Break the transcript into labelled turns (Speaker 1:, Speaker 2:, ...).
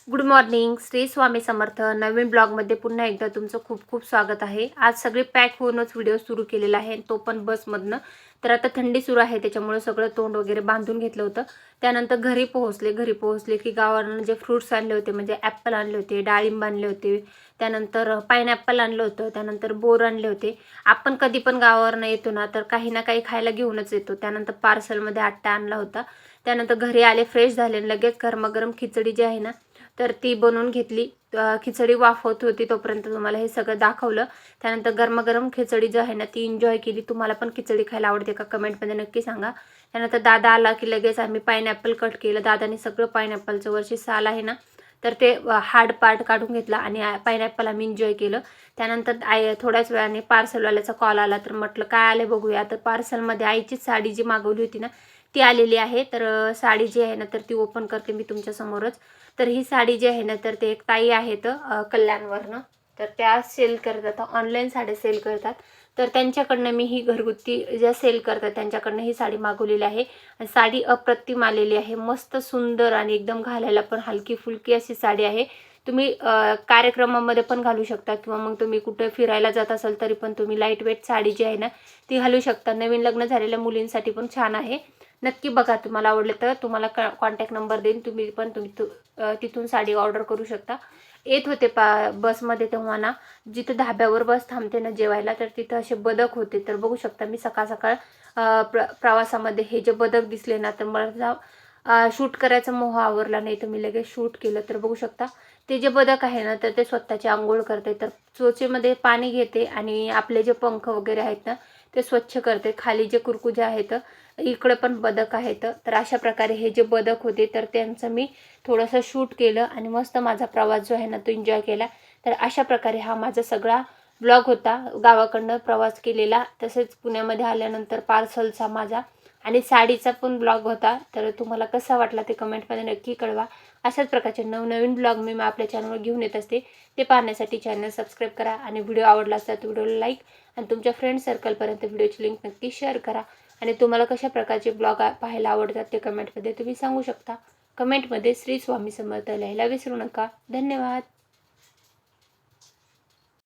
Speaker 1: Good morning. Shri Swami Samarth. नवीन ब्लॉगमध्ये पुन्हा एकदा तुमचं खूप खूप स्वागत आहे. आज सगळे पॅक होऊनच व्हिडिओ सुरू केलेला आहे, तो पण बसमधनं. तर आता थंडी सुरू आहे, त्याच्यामुळे सगळं तोंड वगैरे बांधून घेतलं होतं. त्यानंतर घरी पोहोचले की गावावरून जे फ्रूट्स आणले होते, म्हणजे ॲपल आणले होते, डाळिंब आणले होते, त्यानंतर पायनॅपल आणलं होतं, त्यानंतर बोर आणले होते. आपण कधी पण गावावरनं येतो ना, तर काही ना काही खायला घेऊनच येतो. त्यानंतर पार्सलमध्ये आट्टा आणला होता. त्यानंतर घरी आले, फ्रेश झाले, लगेच गरमागरम खिचडी जी आहे ना, तर ती बनवून घेतली. खिचडी वाफवत होती तोपर्यंत तुम्हाला हे सगळं दाखवलं. त्यानंतर गरमागरम खिचडी जी आहे ना, ती एन्जॉय केली. तुम्हाला पण खिचडी खायला आवडते का, कमेंटमध्ये नक्की सांगा. त्यानंतर दादा आला की लगेच आम्ही पायनॅपल कट केलं. दादाने सगळं पायनॅपलचं वरची साल आहे ना, तर ते हार्ड पार्ट काढून घेतला आणि पायनॅपल आम्ही एन्जॉय केलं. त्यानंतर थोड्याच वेळाने पार्सलवाल्याचा कॉल आला, तर म्हटलं काय आले बघूया. तर पार्सलमध्ये आईचीच साडी जी मागवली होती ना, ती आलेली आहे. तर साडी जी आहे ना, तर ती ओपन करते मी तुमच्यासमोरच. तर ही साडी जी आहे ना, तर ते एक ताई आहेत कल्याणवरनं, तर त्या सेल करतात, ऑनलाईन साड्या सेल करतात. तर त्यांच्याकडनं मी ही घरगुती ज्या सेल करतात त्यांच्याकडनं ही साडी मागवलेली आहे. आणि साडी अप्रतिम आलेली आहे, मस्त सुंदर आणि एकदम घालायला पण हलकी फुलकी अशी साडी आहे. तुम्ही कार्यक्रमामध्ये पण घालू शकता, किंवा मग तुम्ही कुठे फिरायला जात असाल तरी पण तुम्ही लाईट वेट साडी जी आहे ना, ती घालू शकता. नवीन लग्न झालेल्या मुलींसाठी पण छान आहे. नक्की बघा, तुम्हाला आवडले तर तुम्हाला कॉन्टॅक्ट नंबर देईन, तिथून साडी ऑर्डर करू शकता. येत होते बसमध्ये तेव्हा ना, जिथं धाब्यावर बस थांबते ना जेवायला, तर तिथं असे बदक होते. तर बघू शकता, मी सकाळ सकाळ प्रवासामध्ये हे जे बदक दिसले ना, तर मला शूट करायचा मोह आवरला नाही, तर मी लगेच शूट केलं. तर बघू शकता, ते जे बदक आहे ना, तर ते स्वतःची आंघोळ करते. तर चोचेमध्ये पाणी घेते आणि आपले जे पंख वगैरे आहेत ना, ते स्वच्छ करते. खाली जे कुरकुजे आहेत, इकडे पण बदक आहेत. तर अशा प्रकारे हे जे बदक होते, तर त्यांचं मी थोडंसं शूट केलं आणि मस्त माझा प्रवास जो आहे ना, तो एन्जॉय केला. तर अशा प्रकारे हा माझा सगळा ब्लॉग होता, गावाकडनं प्रवास केलेला. तसेच पुण्यामध्ये आल्यानंतर पार्सलचा माझा आणि साडीचा पण ब्लॉग होता. तर तुम्हाला कसा वाटला ते कमेंटमध्ये नक्की कळवा. अशाच प्रकारचे नवनवीन ब्लॉग मी आपल्या चॅनलवर घेऊन येत असते. ते पाहण्यासाठी चॅनल सबस्क्राईब करा आणि व्हिडिओ आवडला असता तर व्हिडिओला लाईक आणि तुमच्या फ्रेंड सर्कलपर्यंत व्हिडिओची लिंक नक्की शेअर करा. आणि तुम्हाला कशा प्रकारचे ब्लॉग पाहायला आवडतात ते कमेंटमध्ये तुम्ही सांगू शकता. कमेंटमध्ये श्री स्वामी समर्थ लिहायला विसरू नका. धन्यवाद.